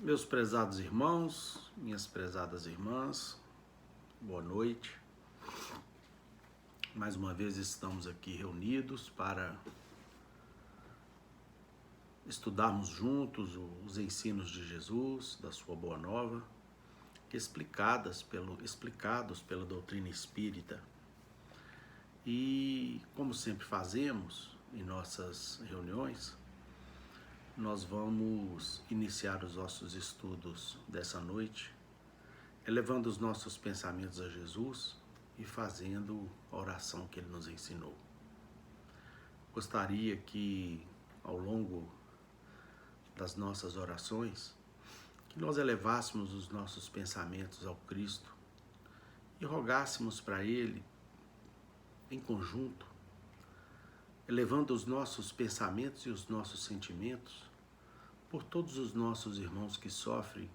Meus prezados irmãos, minhas prezadas irmãs, boa noite. Mais uma vez estamos aqui reunidos para estudarmos juntos os ensinos de Jesus, da sua Boa Nova, explicados pela doutrina espírita. E, como sempre fazemos em nossas reuniões, nós vamos iniciar os nossos estudos dessa noite, elevando os nossos pensamentos a Jesus e fazendo a oração que Ele nos ensinou. Gostaria que, ao longo das nossas orações, que nós elevássemos os nossos pensamentos ao Cristo e rogássemos para Ele, em conjunto, elevando os nossos pensamentos e os nossos sentimentos por todos os nossos irmãos que sofrem,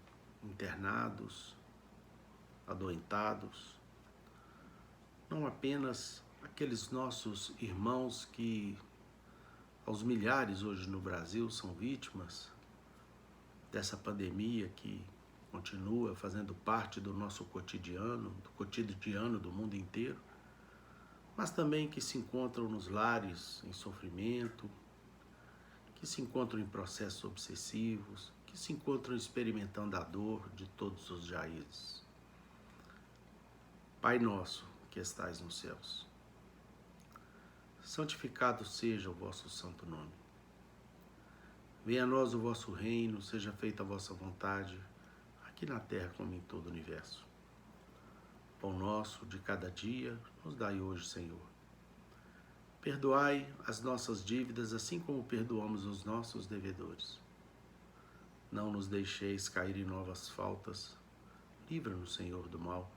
internados, adoentados, não apenas aqueles nossos irmãos que, aos milhares hoje no Brasil, são vítimas dessa pandemia que continua fazendo parte do nosso cotidiano, do cotidiano do mundo inteiro, mas também que se encontram nos lares em sofrimento, que se encontram em processos obsessivos, que se encontram experimentando a dor de todos os jaízes. Pai nosso, que estais nos céus, santificado seja o vosso santo nome. Venha a nós o vosso reino, seja feita a vossa vontade, aqui na terra como em todo o universo. Pão nosso de cada dia, nos dai hoje, Senhor. Perdoai as nossas dívidas, assim como perdoamos os nossos devedores. Não nos deixeis cair em novas faltas, livra-nos, Senhor, do mal.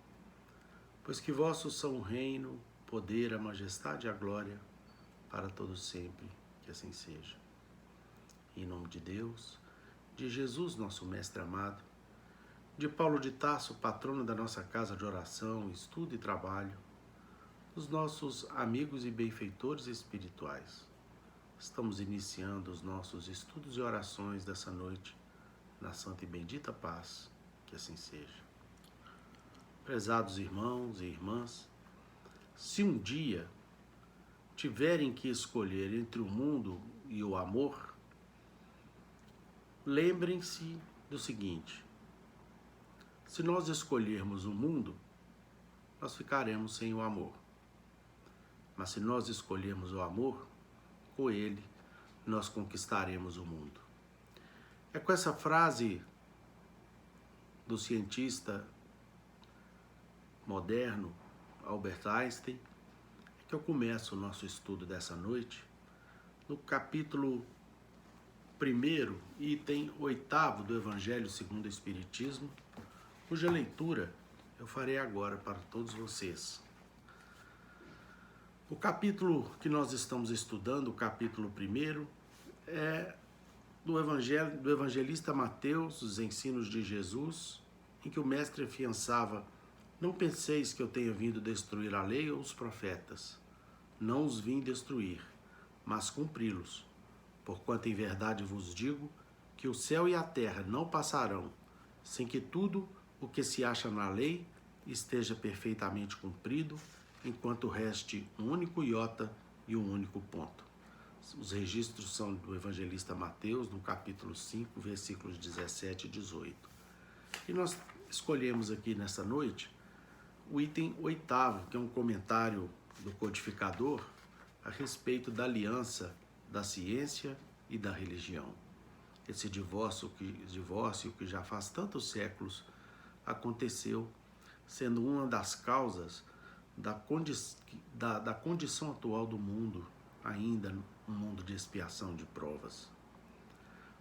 Pois que vossos são o reino, o poder, a majestade e a glória, para todos sempre, que assim seja. Em nome de Deus, de Jesus, nosso Mestre amado, de Paulo de Tarso, patrono da nossa casa de oração, estudo e trabalho, dos nossos amigos e benfeitores espirituais. Estamos iniciando os nossos estudos e orações dessa noite, na santa e bendita paz, que assim seja. Prezados irmãos e irmãs, se um dia tiverem que escolher entre o mundo e o amor, lembrem-se do seguinte: se nós escolhermos o mundo, nós ficaremos sem o amor. Mas se nós escolhermos o amor, com ele nós conquistaremos o mundo. É com essa frase do cientista moderno Albert Einstein que eu começo o nosso estudo dessa noite, no capítulo 1º, item 8º do Evangelho segundo o Espiritismo, cuja leitura eu farei agora para todos vocês. O capítulo que nós estamos estudando, o capítulo 1º, é do evangelista Mateus, os ensinos de Jesus, em que o mestre afiançava: não penseis que eu tenha vindo destruir a lei ou os profetas. Não os vim destruir, mas cumpri-los. Porquanto em verdade vos digo que o céu e a terra não passarão, sem que tudo o que se acha na lei esteja perfeitamente cumprido, enquanto reste um único iota e um único ponto. Os registros são do evangelista Mateus, no capítulo 5, versículos 17 e 18. E nós escolhemos aqui nessa noite o item 8º, que é um comentário do codificador a respeito da aliança da ciência e da religião. Esse divórcio que já faz tantos séculos aconteceu, sendo uma das causas da condição atual do mundo, ainda um mundo de expiação de provas.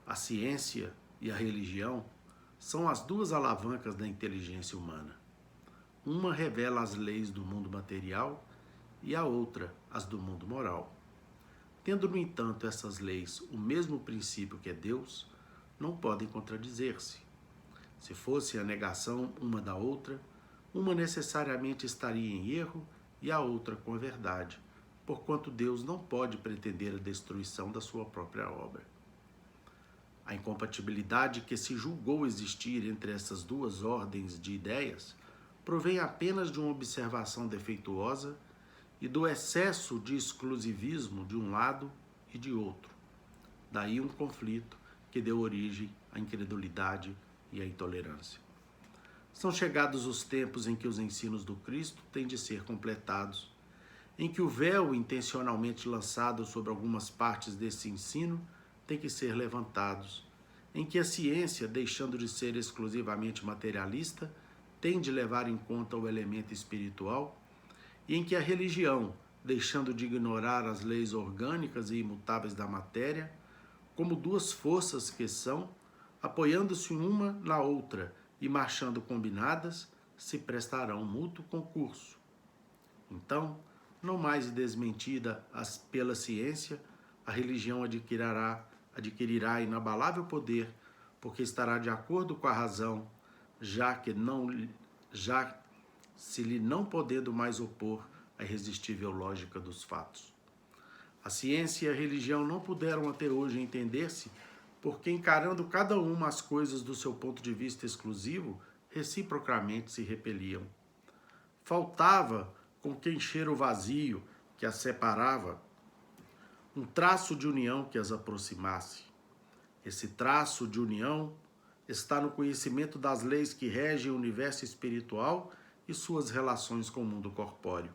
A ciência e a religião são as duas alavancas da inteligência humana. Uma revela as leis do mundo material e a outra as do mundo moral. Tendo, no entanto, essas leis o mesmo princípio que é Deus, não podem contradizer-se. Se fosse a negação uma da outra, uma necessariamente estaria em erro e a outra com a verdade, porquanto Deus não pode pretender a destruição da sua própria obra. A incompatibilidade que se julgou existir entre essas duas ordens de ideias provém apenas de uma observação defeituosa e do excesso de exclusivismo de um lado e de outro. Daí um conflito que deu origem à incredulidade e à intolerância. São chegados os tempos em que os ensinos do Cristo têm de ser completados, em que o véu intencionalmente lançado sobre algumas partes desse ensino tem que ser levantado, em que a ciência, deixando de ser exclusivamente materialista, tem de levar em conta o elemento espiritual, e em que a religião, deixando de ignorar as leis orgânicas e imutáveis da matéria, como duas forças que são, apoiando-se uma na outra e marchando combinadas, se prestarão mútuo concurso. Então, não mais desmentida pela ciência, a religião adquirirá inabalável poder, porque estará de acordo com a razão, já se lhe não podendo mais opor à irresistível lógica dos fatos. A ciência e a religião não puderam até hoje entender-se, porque encarando cada uma as coisas do seu ponto de vista exclusivo, reciprocamente se repeliam. Faltava, com que encher o vazio que as separava, um traço de união que as aproximasse. Esse traço de união está no conhecimento das leis que regem o universo espiritual e suas relações com o mundo corpóreo.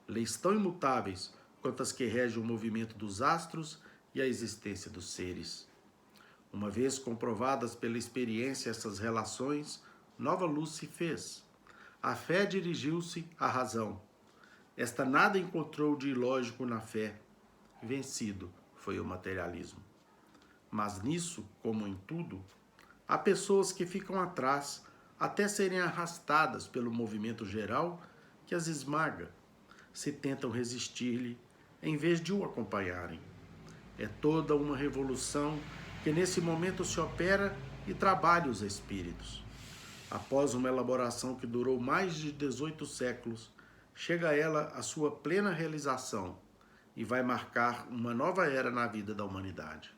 Leis tão imutáveis quanto as que regem o movimento dos astros e a existência dos seres. Uma vez comprovadas pela experiência essas relações, nova luz se fez. A fé dirigiu-se à razão. Esta nada encontrou de ilógico na fé. Vencido foi o materialismo. Mas nisso, como em tudo, há pessoas que ficam atrás até serem arrastadas pelo movimento geral que as esmaga, se tentam resistir-lhe em vez de o acompanharem. É toda uma revolução que nesse momento se opera e trabalha os espíritos. Após uma elaboração que durou mais de 18 séculos, chega ela à sua plena realização e vai marcar uma nova era na vida da humanidade.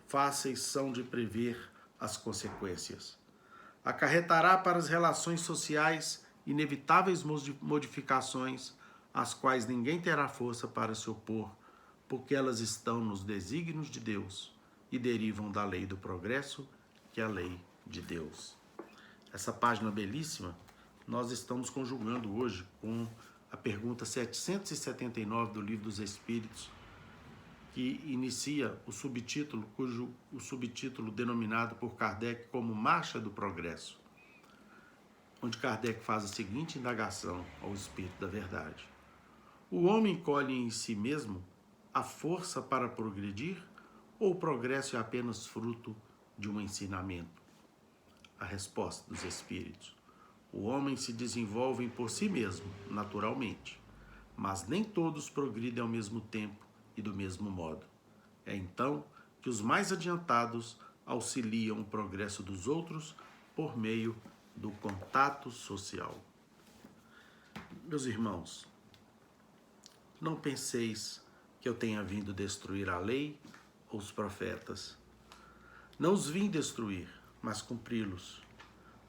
Fáceis são de prever as consequências. Acarretará para as relações sociais inevitáveis modificações, às quais ninguém terá força para se opor, porque elas estão nos desígnios de Deus e derivam da lei do progresso, que é a lei de Deus. Essa página belíssima, nós estamos conjugando hoje com a pergunta 779 do Livro dos Espíritos, que inicia o subtítulo, o subtítulo denominado por Kardec como Marcha do Progresso, onde Kardec faz a seguinte indagação ao Espírito da Verdade. O homem colhe em si mesmo a força para progredir ou o progresso é apenas fruto de um ensinamento? A resposta dos Espíritos. O homem se desenvolve por si mesmo, naturalmente, mas nem todos progridem ao mesmo tempo e do mesmo modo. É então que os mais adiantados auxiliam o progresso dos outros por meio do contato social. Meus irmãos, não penseis que eu tenha vindo destruir a lei ou os profetas. Não os vim destruir, mas cumpri-los.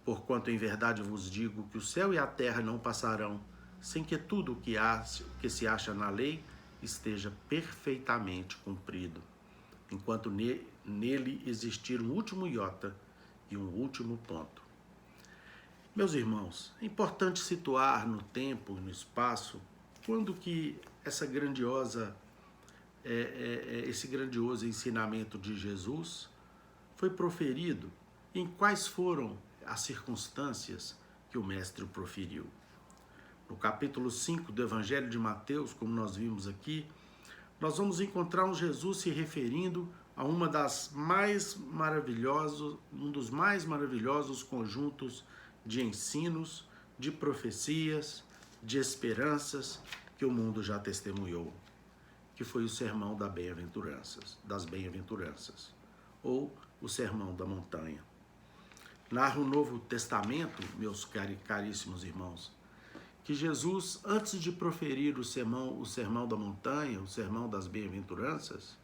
Porquanto em verdade vos digo que o céu e a terra não passarão, sem que tudo o que se acha na lei esteja perfeitamente cumprido, enquanto nele existir um último iota e um último ponto. Meus irmãos, é importante situar no tempo e no espaço quando que esse grandioso ensinamento de Jesus foi proferido, em quais foram as circunstâncias que o Mestre o proferiu. No capítulo 5 do Evangelho de Mateus, como nós vimos aqui, nós vamos encontrar um Jesus se referindo a um dos mais maravilhosos conjuntos de ensinos, de profecias, de esperanças que o mundo já testemunhou, que foi o Sermão das Bem-aventuranças, ou o Sermão da Montanha. Narra o Novo Testamento, meus caríssimos irmãos, que Jesus, antes de proferir o sermão da montanha, o sermão das bem-aventuranças,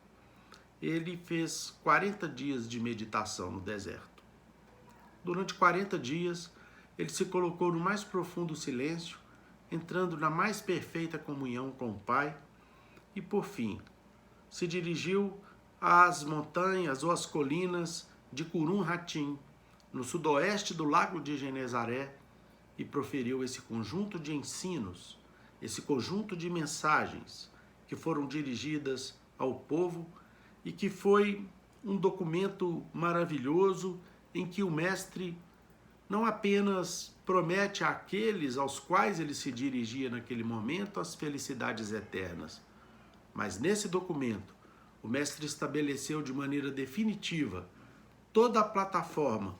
ele fez 40 dias de meditação no deserto. Durante 40 dias, ele se colocou no mais profundo silêncio, entrando na mais perfeita comunhão com o Pai, e por fim, se dirigiu às montanhas ou às colinas de Curum-Hatim, no sudoeste do lago de Genezaré, e proferiu esse conjunto de ensinos, esse conjunto de mensagens que foram dirigidas ao povo e que foi um documento maravilhoso em que o Mestre não apenas promete àqueles aos quais ele se dirigia naquele momento as felicidades eternas, mas nesse documento o Mestre estabeleceu de maneira definitiva toda a plataforma,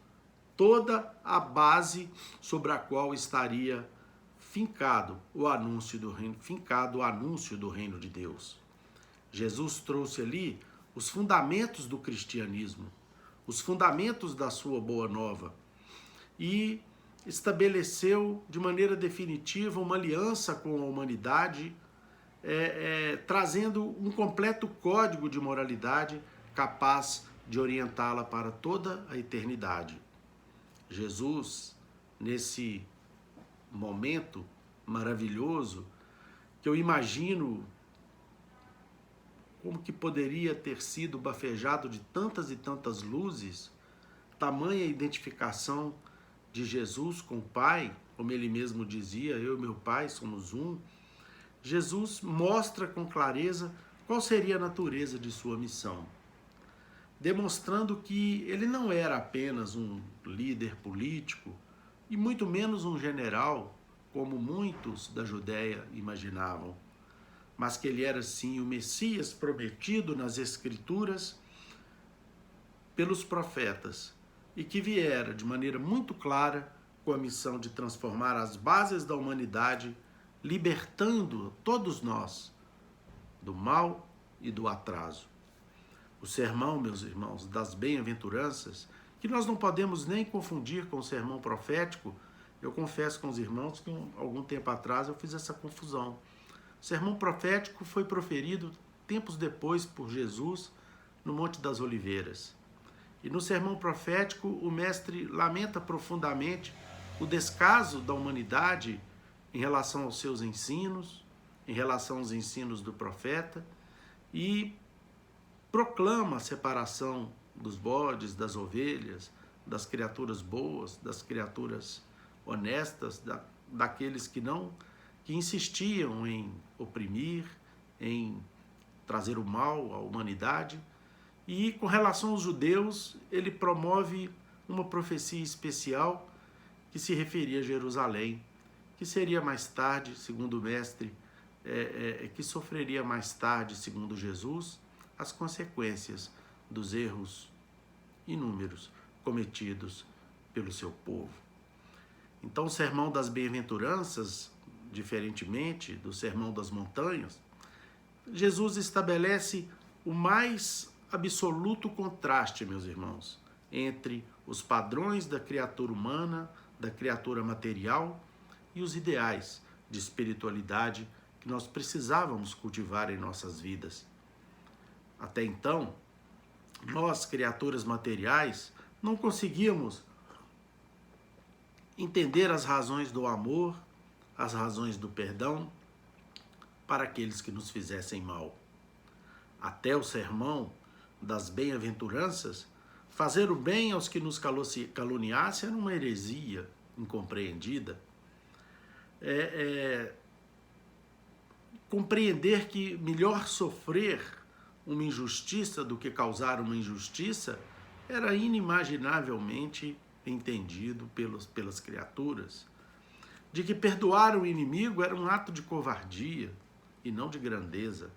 toda a base sobre a qual estaria fincado o anúncio do reino de Deus. Jesus trouxe ali os fundamentos do cristianismo, os fundamentos da sua boa nova, e estabeleceu de maneira definitiva uma aliança com a humanidade, trazendo um completo código de moralidade capaz de orientá-la para toda a eternidade. Jesus, nesse momento maravilhoso, que eu imagino como que poderia ter sido bafejado de tantas e tantas luzes, tamanha identificação de Jesus com o Pai, como ele mesmo dizia, eu e meu Pai somos um. Jesus mostra com clareza qual seria a natureza de sua missão, demonstrando que ele não era apenas um líder político e muito menos um general, como muitos da Judéia imaginavam, mas que ele era sim o Messias prometido nas Escrituras pelos profetas e que viera de maneira muito clara com a missão de transformar as bases da humanidade, libertando todos nós do mal e do atraso. O sermão, meus irmãos, das bem-aventuranças, que nós não podemos nem confundir com o sermão profético. Eu confesso com os irmãos que algum tempo atrás eu fiz essa confusão. O sermão profético foi proferido tempos depois por Jesus no Monte das Oliveiras. E no sermão profético o Mestre lamenta profundamente o descaso da humanidade em relação aos seus ensinos, em relação aos ensinos do profeta, e proclama a separação dos bodes, das ovelhas, das criaturas boas, das criaturas honestas, daqueles que insistiam em oprimir, em trazer o mal à humanidade. E com relação aos judeus, ele promove uma profecia especial que se referia a Jerusalém, que seria mais tarde, segundo o Mestre, que sofreria mais tarde, segundo Jesus, as consequências dos erros inúmeros cometidos pelo seu povo. Então, o sermão das bem-aventuranças, diferentemente do sermão das montanhas, Jesus estabelece o mais absoluto contraste, meus irmãos, entre os padrões da criatura humana, da criatura material e os ideais de espiritualidade que nós precisávamos cultivar em nossas vidas. Até então, nós, criaturas materiais, não conseguíamos entender as razões do amor, as razões do perdão para aqueles que nos fizessem mal. Até o sermão das bem-aventuranças, fazer o bem aos que nos caluniassem era uma heresia incompreendida. Compreender que melhor sofrer uma injustiça do que causar uma injustiça era inimaginavelmente entendido pelas criaturas. De que perdoar o inimigo era um ato de covardia e não de grandeza.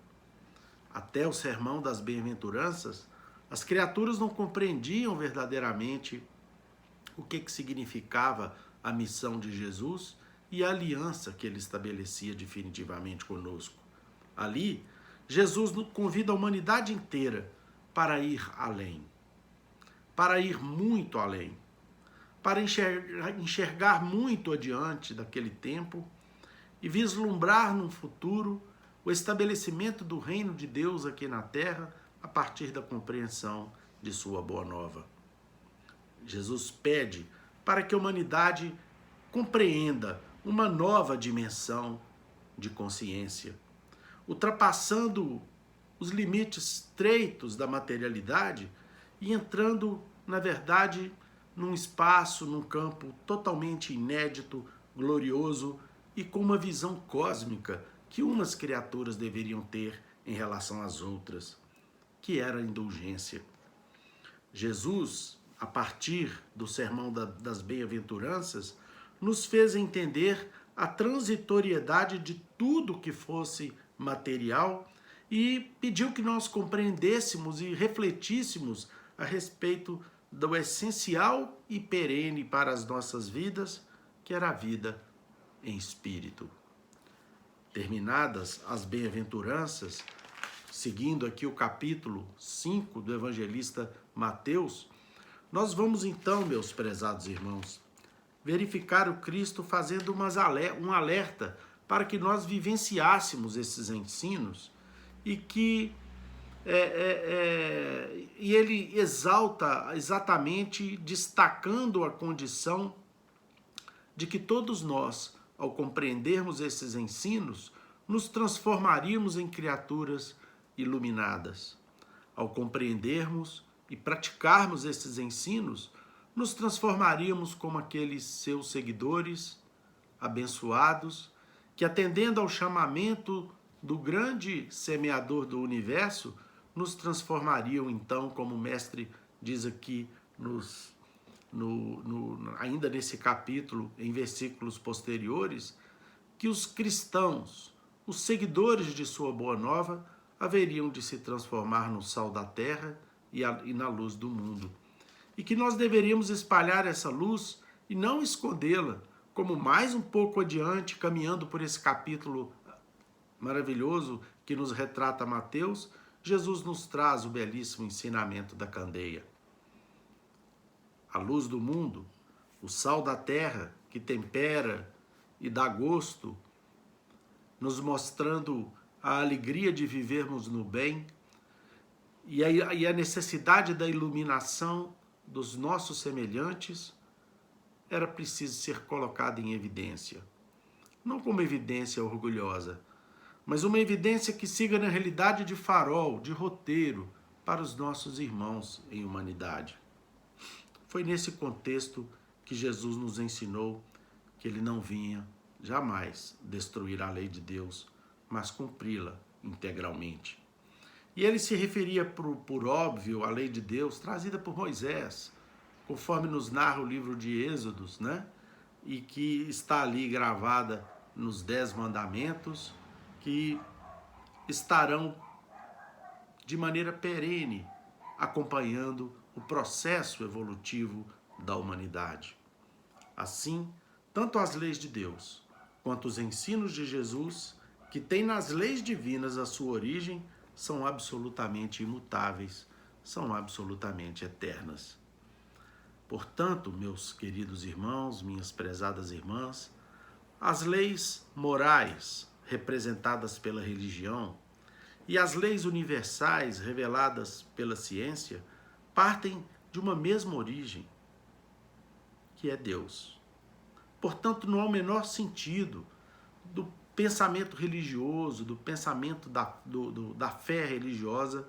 Até o sermão das bem-aventuranças, as criaturas não compreendiam verdadeiramente o que significava a missão de Jesus e a aliança que ele estabelecia definitivamente conosco. Ali, Jesus convida a humanidade inteira para ir além, para ir muito além, para enxergar muito adiante daquele tempo e vislumbrar num futuro o estabelecimento do reino de Deus aqui na terra a partir da compreensão de sua boa nova. Jesus pede para que a humanidade compreenda uma nova dimensão de consciência, ultrapassando os limites estreitos da materialidade e entrando, na verdade, num espaço, num campo totalmente inédito, glorioso e com uma visão cósmica que umas criaturas deveriam ter em relação às outras, que era a indulgência. Jesus, a partir do Sermão das Bem-aventuranças, nos fez entender a transitoriedade de tudo que fosse material e pediu que nós compreendêssemos e refletíssemos a respeito do essencial e perene para as nossas vidas, que era a vida em espírito. Terminadas as bem-aventuranças, seguindo aqui o capítulo 5 do evangelista Mateus, nós vamos então, meus prezados irmãos, verificar o Cristo fazendo um alerta para que nós vivenciássemos esses ensinos e que e ele exalta exatamente destacando a condição de que todos nós, ao compreendermos esses ensinos, nos transformaríamos em criaturas iluminadas. Ao compreendermos e praticarmos esses ensinos, nos transformaríamos como aqueles seus seguidores abençoados, que atendendo ao chamamento do grande semeador do universo, nos transformariam então, como o mestre diz aqui ainda nesse capítulo, em versículos posteriores, que os cristãos, os seguidores de sua boa nova, haveriam de se transformar no sal da terra e na luz do mundo. E que nós deveríamos espalhar essa luz e não escondê-la, como mais um pouco adiante, caminhando por esse capítulo maravilhoso que nos retrata Mateus, Jesus nos traz o belíssimo ensinamento da candeia. A luz do mundo, o sal da terra que tempera e dá gosto, nos mostrando a alegria de vivermos no bem e a necessidade da iluminação dos nossos semelhantes, era preciso ser colocada em evidência. Não como evidência orgulhosa, mas uma evidência que siga na realidade de farol, de roteiro, para os nossos irmãos em humanidade. Foi nesse contexto que Jesus nos ensinou que ele não vinha jamais destruir a lei de Deus, mas cumpri-la integralmente. E ele se referia, por óbvio, à lei de Deus trazida por Moisés, conforme nos narra o livro de Êxodos, né? E que está ali gravada nos 10 mandamentos, que estarão de maneira perene acompanhando o processo evolutivo da humanidade. Assim, tanto as leis de Deus quanto os ensinos de Jesus, que têm nas leis divinas a sua origem, são absolutamente imutáveis, são absolutamente eternas. Portanto, meus queridos irmãos, minhas prezadas irmãs, as leis morais representadas pela religião e as leis universais reveladas pela ciência partem de uma mesma origem, que é Deus. Portanto, não há o menor sentido do pensamento religioso, do pensamento da fé religiosa,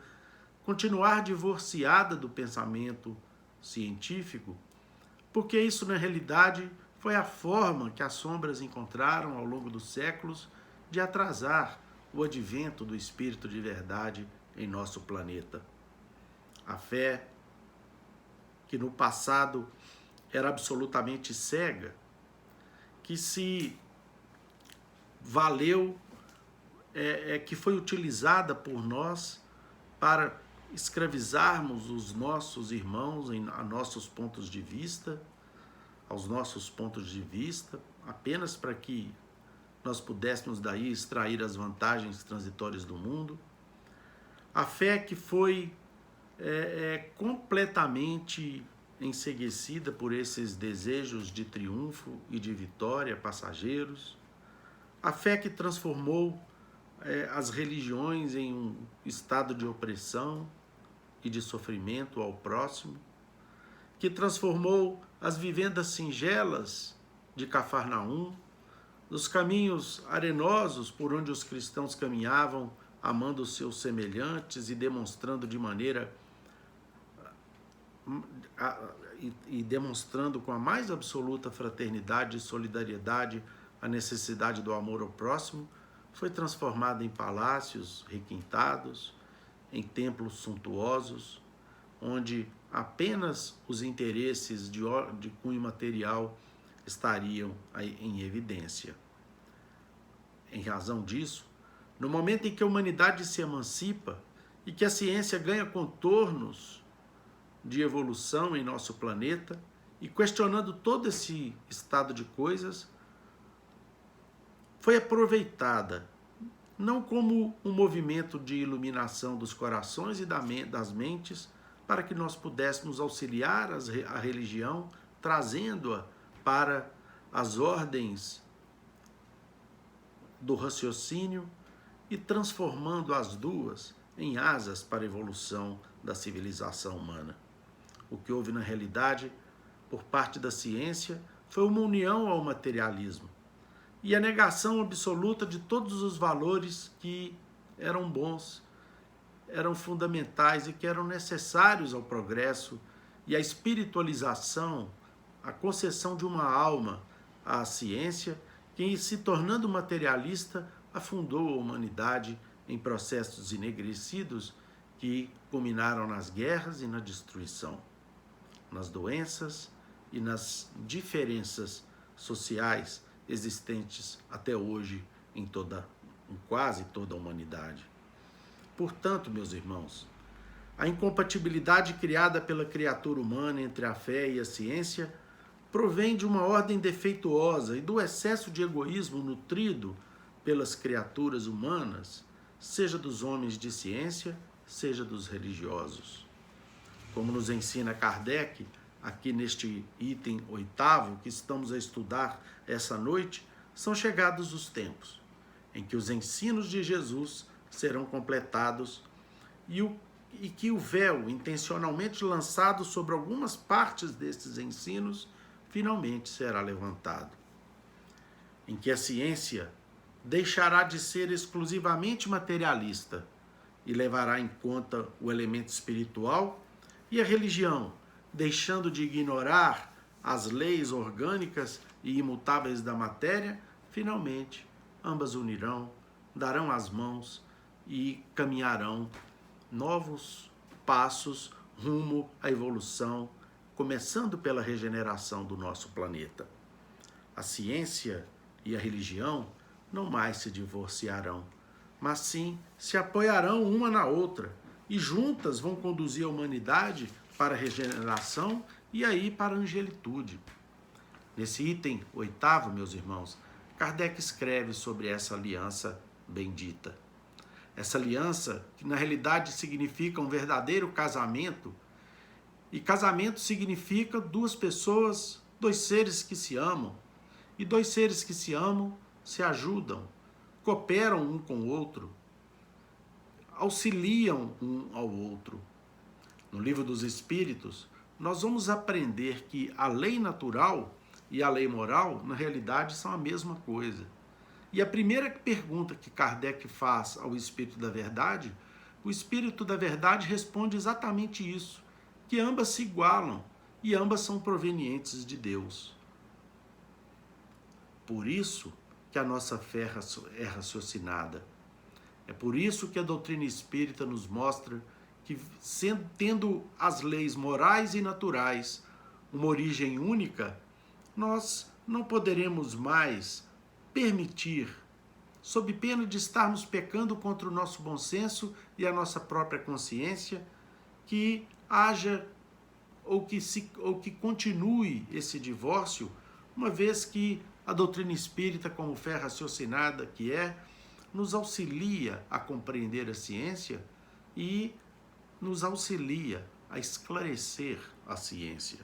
continuar divorciada do pensamento científico, porque isso, na realidade, foi a forma que as sombras encontraram ao longo dos séculos de atrasar o advento do Espírito de verdade em nosso planeta. A fé, que no passado era absolutamente cega, que se valeu, que foi utilizada por nós para escravizarmos os nossos irmãos a nossos pontos de vista, aos nossos pontos de vista, apenas para que nós pudéssemos daí extrair as vantagens transitórias do mundo. A fé que foi completamente enceguecida por esses desejos de triunfo e de vitória passageiros. A fé que transformou as religiões em um estado de opressão e de sofrimento ao próximo, que transformou as vivendas singelas de Cafarnaum, dos caminhos arenosos por onde os cristãos caminhavam, amando os seus semelhantes e demonstrando de maneira e demonstrando com a mais absoluta fraternidade e solidariedade a necessidade do amor ao próximo, foi transformada em palácios requintados, em templos suntuosos, onde apenas os interesses de cunho material estariam em evidência. Em razão disso, no momento em que a humanidade se emancipa e que a ciência ganha contornos de evolução em nosso planeta, e questionando todo esse estado de coisas, foi aproveitada não como um movimento de iluminação dos corações e das mentes, para que nós pudéssemos auxiliar a religião, trazendo-a para as ordens do raciocínio e transformando as duas em asas para a evolução da civilização humana. O que houve na realidade, por parte da ciência, foi uma união ao materialismo e a negação absoluta de todos os valores que eram bons, eram fundamentais e que eram necessários ao progresso e à espiritualização, a concessão de uma alma à ciência, que, se tornando materialista, afundou a humanidade em processos enegrecidos que culminaram nas guerras e na destruição, nas doenças e nas diferenças sociais existentes até hoje em quase toda a humanidade. Portanto, meus irmãos, a incompatibilidade criada pela criatura humana entre a fé e a ciência provém de uma ordem defeituosa e do excesso de egoísmo nutrido pelas criaturas humanas, seja dos homens de ciência, seja dos religiosos. Como nos ensina Kardec, aqui neste item 8º que estamos a estudar essa noite, são chegados os tempos em que os ensinos de Jesus serão completados e que o véu intencionalmente lançado sobre algumas partes desses ensinos finalmente será levantado. Em que a ciência deixará de ser exclusivamente materialista e levará em conta o elemento espiritual, e a religião, deixando de ignorar as leis orgânicas e imutáveis da matéria, finalmente ambas unirão, darão as mãos e caminharão novos passos rumo à evolução, começando pela regeneração do nosso planeta. A ciência e a religião não mais se divorciarão, mas sim se apoiarão uma na outra e juntas vão conduzir a humanidade para a regeneração e aí para a angelitude. Nesse item 8º, meus irmãos, Kardec escreve sobre essa aliança bendita. Essa aliança, que na realidade significa um verdadeiro casamento, e casamento significa duas pessoas, dois seres que se amam, e dois seres que se amam se ajudam, cooperam um com o outro, auxiliam um ao outro. No Livro dos Espíritos, nós vamos aprender que a lei natural e a lei moral, na realidade, são a mesma coisa. E a primeira pergunta que Kardec faz ao Espírito da Verdade, o Espírito da Verdade responde exatamente isso, que ambas se igualam e ambas são provenientes de Deus. Por isso que a nossa fé é raciocinada. É por isso que a doutrina espírita nos mostra que, tendo as leis morais e naturais uma origem única, nós não poderemos mais permitir, sob pena de estarmos pecando contra o nosso bom senso e a nossa própria consciência, que haja ou que continue esse divórcio, uma vez que a doutrina espírita, como fé raciocinada que é, nos auxilia a compreender a ciência e nos auxilia a esclarecer a ciência.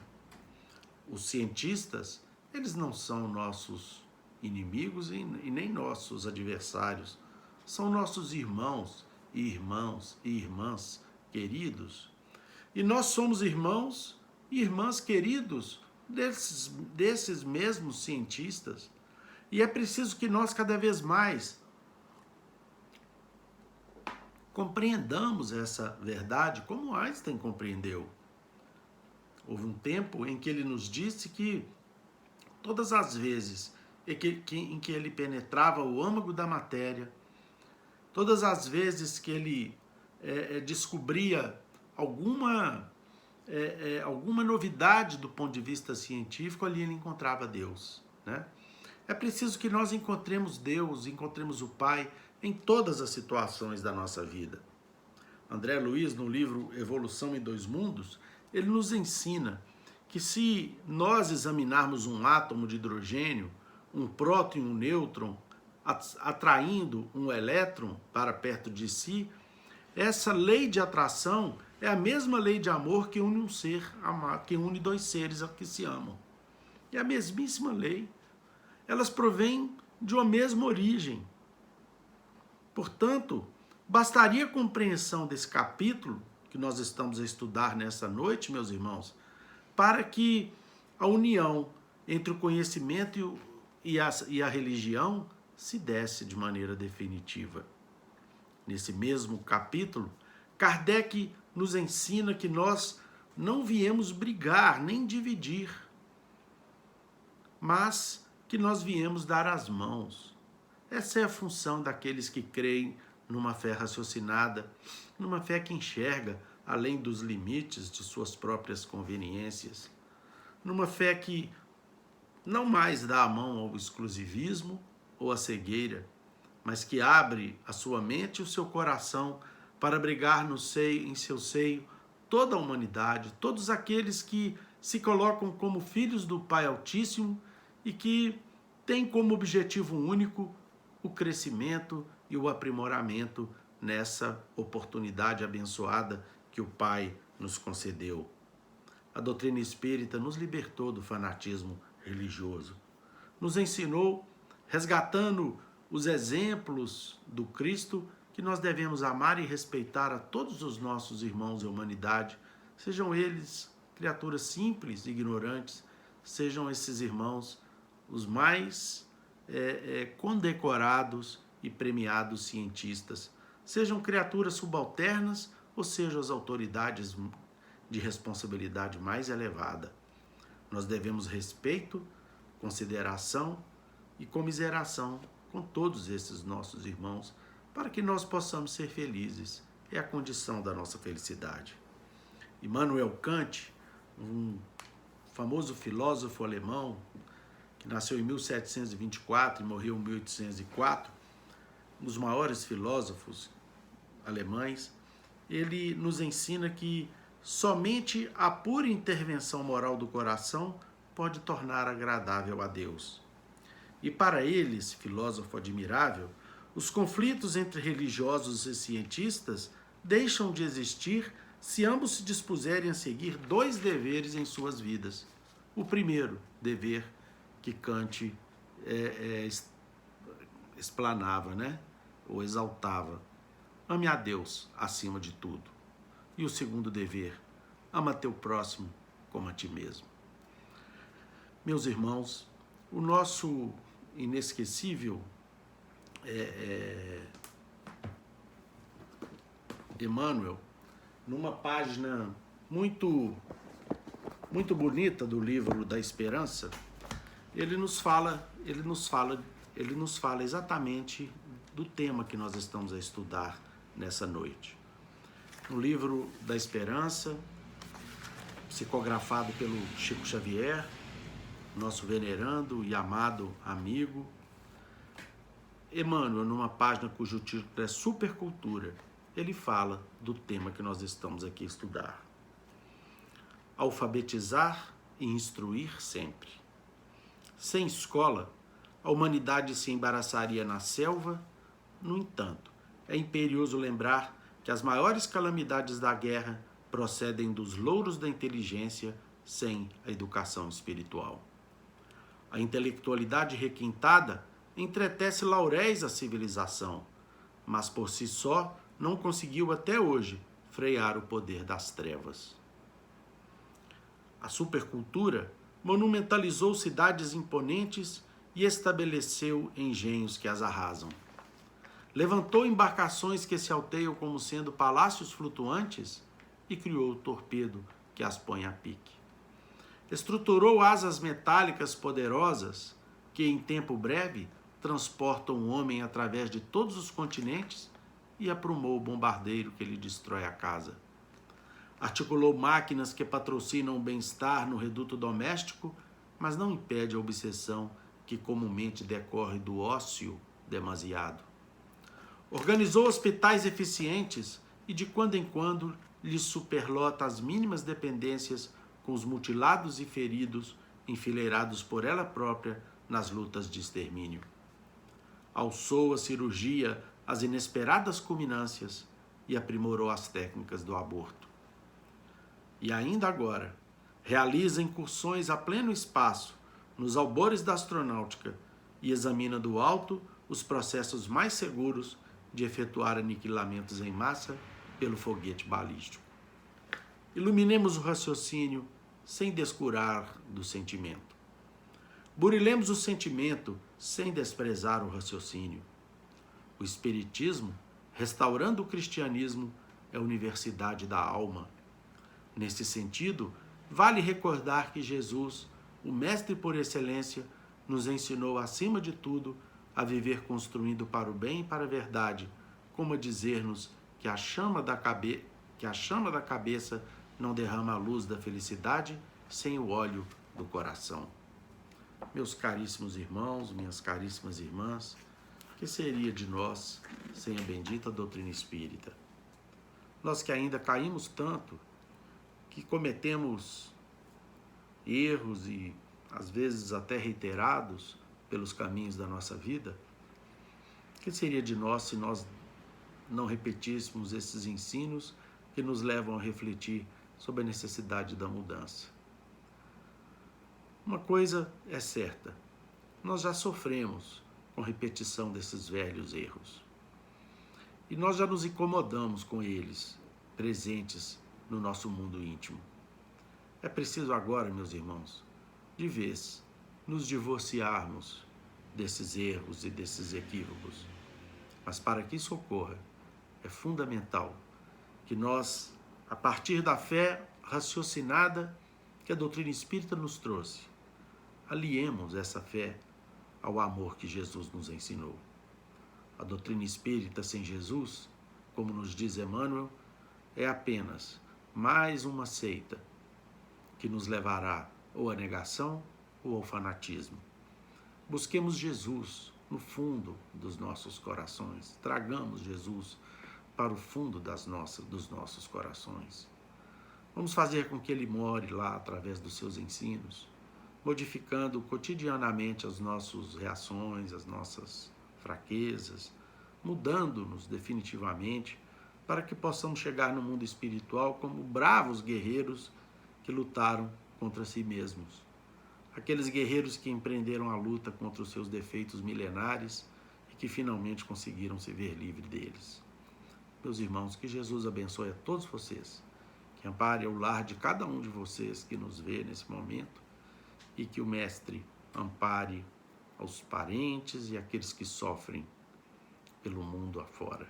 Os cientistas, eles não são nossos inimigos e nem nossos adversários. São nossos irmãos e irmãs queridos, E nós somos irmãos e irmãs queridos desses mesmos cientistas. E é preciso que nós cada vez mais compreendamos essa verdade como Einstein compreendeu. Houve um tempo em que ele nos disse que todas as vezes em que ele penetrava o âmago da matéria, todas as vezes que ele descobria alguma novidade do ponto de vista científico, ali ele encontrava Deus, né? É preciso que nós encontremos Deus, encontremos o Pai em todas as situações da nossa vida. André Luiz, no livro Evolução em Dois Mundos, ele nos ensina que se nós examinarmos um átomo de hidrogênio, um próton e um nêutron, atraindo um elétron para perto de si, essa lei de atração é a mesma lei de amor que une um ser amado, que une dois seres que se amam. É a mesmíssima lei. Elas provêm de uma mesma origem. Portanto, bastaria a compreensão desse capítulo que nós estamos a estudar nessa noite, meus irmãos, para que a união entre o conhecimento e a religião se desse de maneira definitiva. Nesse mesmo capítulo, Kardec nos ensina que nós não viemos brigar nem dividir, mas que nós viemos dar as mãos. Essa é a função daqueles que creem numa fé raciocinada, numa fé que enxerga além dos limites de suas próprias conveniências, numa fé que não mais dá a mão ao exclusivismo ou à cegueira, mas que abre a sua mente e o seu coração para abrigar em seu seio toda a humanidade, todos aqueles que se colocam como filhos do Pai Altíssimo e que têm como objetivo único o crescimento e o aprimoramento nessa oportunidade abençoada que o Pai nos concedeu. A doutrina espírita nos libertou do fanatismo religioso, nos ensinou, resgatando os exemplos do Cristo, que nós devemos amar e respeitar a todos os nossos irmãos da humanidade, sejam eles criaturas simples, ignorantes, sejam esses irmãos os mais condecorados e premiados cientistas, sejam criaturas subalternas ou sejam as autoridades de responsabilidade mais elevada. Nós devemos respeito, consideração e comiseração com todos esses nossos irmãos, para que nós possamos ser felizes. É a condição da nossa felicidade. Immanuel Kant, um famoso filósofo alemão, que nasceu em 1724 e morreu em 1804, um dos maiores filósofos alemães, ele nos ensina que somente a pura intervenção moral do coração pode tornar agradável a Deus. E para ele, esse filósofo admirável, os conflitos entre religiosos e cientistas deixam de existir se ambos se dispuserem a seguir dois deveres em suas vidas. O primeiro dever que Kant explanava, né? Ou exaltava: ame a Deus acima de tudo. E o segundo dever: ama teu próximo como a ti mesmo. Meus irmãos, o nosso inesquecível Emmanuel, numa página muito bonita do livro da Esperança, ele nos fala exatamente do tema que nós estamos a estudar nessa noite. No livro da Esperança, psicografado pelo Chico Xavier, nosso venerando e amado amigo, Emmanuel, numa página cujo título é Supercultura, ele fala do tema que nós estamos aqui a estudar. Alfabetizar e instruir sempre. Sem escola, a humanidade se embaraçaria na selva. No entanto, é imperioso lembrar que as maiores calamidades da guerra procedem dos louros da inteligência sem a educação espiritual. A intelectualidade requintada entretece lauréis à civilização, mas por si só não conseguiu até hoje frear o poder das trevas. A supercultura monumentalizou cidades imponentes e estabeleceu engenhos que as arrasam. Levantou embarcações que se alteiam como sendo palácios flutuantes e criou o torpedo que as põe a pique. Estruturou asas metálicas poderosas que, em tempo breve, transportam o homem através de todos os continentes e aprumou o bombardeiro que lhe destrói a casa. Articulou máquinas que patrocinam o bem-estar no reduto doméstico, mas não impede a obsessão que comumente decorre do ócio demasiado. Organizou hospitais eficientes e, de quando em quando, lhes superlota as mínimas dependências com os mutilados e feridos enfileirados por ela própria nas lutas de extermínio. Alçou a cirurgia às inesperadas culminâncias e aprimorou as técnicas do aborto. E ainda agora, realiza incursões a pleno espaço nos albores da astronáutica e examina do alto os processos mais seguros de efetuar aniquilamentos em massa pelo foguete balístico. Iluminemos o raciocínio sem descurar do sentimento. Burilemos o sentimento sem desprezar o raciocínio. O Espiritismo, restaurando o cristianismo, é a universidade da alma. Nesse sentido, vale recordar que Jesus, o mestre por excelência, nos ensinou, acima de tudo, a viver construindo para o bem e para a verdade, como a dizer-nos que a chama da cabeça não derrama a luz da felicidade sem o óleo do coração. Meus caríssimos irmãos, minhas caríssimas irmãs, que seria de nós sem a bendita doutrina espírita? Nós que ainda caímos tanto, que cometemos erros e às vezes até reiterados pelos caminhos da nossa vida, que seria de nós se nós não repetíssemos esses ensinos que nos levam a refletir sobre a necessidade da mudança? Uma coisa é certa, nós já sofremos com a repetição desses velhos erros. E nós já nos incomodamos com eles, presentes no nosso mundo íntimo. É preciso agora, meus irmãos, de vez, nos divorciarmos desses erros e desses equívocos. Mas para que isso ocorra, é fundamental que nós, a partir da fé raciocinada que a doutrina espírita nos trouxe, aliemos essa fé ao amor que Jesus nos ensinou. A doutrina espírita sem Jesus, como nos diz Emmanuel, é apenas mais uma seita que nos levará ou à negação ou ao fanatismo. Busquemos Jesus no fundo dos nossos corações. Tragamos Jesus para o fundo dos nossos corações. Vamos fazer com que Ele more lá através dos seus ensinos, modificando cotidianamente as nossas reações, as nossas fraquezas, mudando-nos definitivamente para que possamos chegar no mundo espiritual como bravos guerreiros que lutaram contra si mesmos. Aqueles guerreiros que empreenderam a luta contra os seus defeitos milenares e que finalmente conseguiram se ver livres deles. Meus irmãos, que Jesus abençoe a todos vocês, que ampare o lar de cada um de vocês que nos vê nesse momento e que o Mestre ampare aos parentes e aqueles que sofrem pelo mundo afora.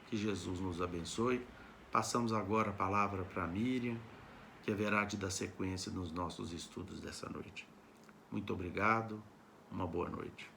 Que Jesus nos abençoe. Passamos agora a palavra para Miriam, que haverá de dar sequência nos nossos estudos dessa noite. Muito obrigado, uma boa noite.